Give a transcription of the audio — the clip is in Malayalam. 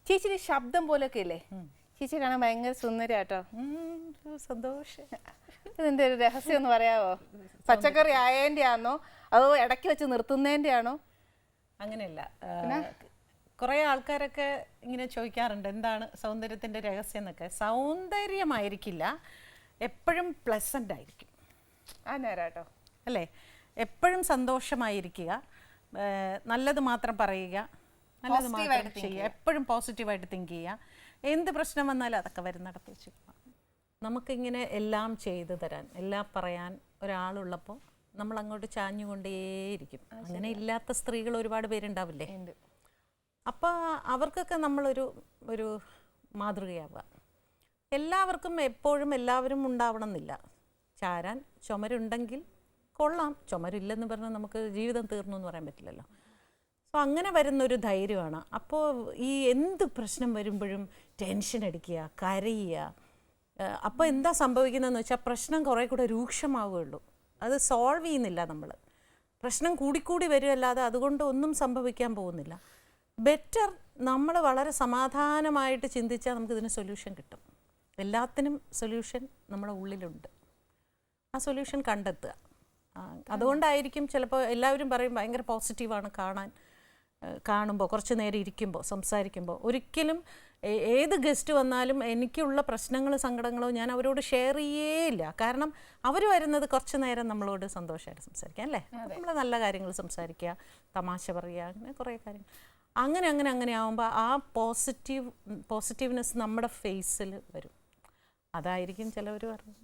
ചേച്ചിയുടെ ശബ്ദം പോലൊക്കെ ഇല്ലേ? ചേച്ചി കാണാൻ ഭയങ്കര സുന്ദരിയാട്ടോ. സന്തോഷം. ഇതിന്റെ ഒരു രഹസ്യം ഒന്ന് പറയാവോ? പച്ചക്കറി ആയതിന്റെ ആണോ അതോ ഇടയ്ക്ക് വെച്ച് നിർത്തുന്നതിന്റെ ആണോ? അങ്ങനെയല്ല, കുറേ ആൾക്കാരൊക്കെ ഇങ്ങനെ ചോദിക്കാറുണ്ട് എന്താണ് സൗന്ദര്യത്തിൻ്റെ രഹസ്യം എന്നൊക്കെ. സൗന്ദര്യമായിരിക്കില്ല, എപ്പോഴും പ്ലസൻ്റ് ആയിരിക്കും. ആ നേരാട്ടോ അല്ലേ? എപ്പോഴും സന്തോഷമായിരിക്കുക, നല്ലത് മാത്രം പറയുക, നല്ലത് മാത്രം ചെയ്യുക, എപ്പോഴും പോസിറ്റീവായിട്ട് തിങ്ക് ചെയ്യുക. എന്ത് പ്രശ്നം വന്നാലും അതൊക്കെ വരുന്നിടത്ത് വെച്ച് നമുക്കിങ്ങനെ എല്ലാം ചെയ്തു തരാൻ, എല്ലാം പറയാൻ ഒരാളുള്ളപ്പോൾ നമ്മൾ അങ്ങോട്ട് ചാഞ്ഞുകൊണ്ടേയിരിക്കും. അങ്ങനെ ഇല്ലാത്ത സ്ത്രീകൾ ഒരുപാട് പേരുണ്ടാവില്ലേ? അപ്പോൾ അവർക്കൊക്കെ നമ്മളൊരു മാതൃകയാവുക. എല്ലാവർക്കും എപ്പോഴും എല്ലാവരും ഉണ്ടാവണം എന്നില്ല. ചാരാൻ ചുമരുണ്ടെങ്കിൽ കൊള്ളാം, ചുമരില്ലെന്ന് പറഞ്ഞാൽ നമുക്ക് ജീവിതം തീർന്നു എന്ന് പറയാൻ പറ്റില്ലല്ലോ. സോ അങ്ങനെ വരുന്നൊരു ധൈര്യമാണ്. അപ്പോൾ ഈ എന്ത് പ്രശ്നം വരുമ്പോഴും ടെൻഷൻ അടിക്കുക, കരയുക. അപ്പോൾ എന്താ സംഭവിക്കുന്നതെന്ന് വെച്ചാൽ പ്രശ്നം കുറേ കൂടെ രൂക്ഷമാവുകയുള്ളൂ. അത് സോൾവ് ചെയ്യുന്നില്ല നമ്മൾ. പ്രശ്നം കൂടിക്കൂടി വരുമല്ലാതെ അതുകൊണ്ട് ഒന്നും സംഭവിക്കാൻ പോകുന്നില്ല. ബെറ്റർ നമ്മൾ വളരെ സമാധാനമായിട്ട് ചിന്തിച്ചാൽ നമുക്കിതിന് സൊല്യൂഷൻ കിട്ടും. എല്ലാത്തിനും സൊല്യൂഷൻ നമ്മുടെ ഉള്ളിലുണ്ട്. ആ സൊല്യൂഷൻ കണ്ടെത്തുക. അതുകൊണ്ടായിരിക്കും ചിലപ്പോൾ എല്ലാവരും പറയും ഭയങ്കര പോസിറ്റീവാണ് കാണുമ്പോൾ, കുറച്ച് നേരം ഇരിക്കുമ്പോൾ, സംസാരിക്കുമ്പോൾ. ഒരിക്കലും ഏത് ഗസ്റ്റ് വന്നാലും എനിക്കുള്ള പ്രശ്നങ്ങളോ സങ്കടങ്ങളോ ഞാൻ അവരോട് ഷെയർ ചെയ്യേയില്ല. കാരണം അവർ വരുന്നത് കുറച്ച് നേരം നമ്മളോട് സന്തോഷമായിട്ട് സംസാരിക്കാം, അല്ലേ? നമ്മൾ നല്ല കാര്യങ്ങൾ സംസാരിക്കുക, തമാശ പറയുക, അങ്ങനെ കുറേ കാര്യങ്ങൾ. അങ്ങനെ ആകുമ്പോൾ ആ പോസിറ്റീവ്നെസ് നമ്മുടെ ഫേസിൽ വരും. അതായിരിക്കും ചിലവർ പറയുന്നത്.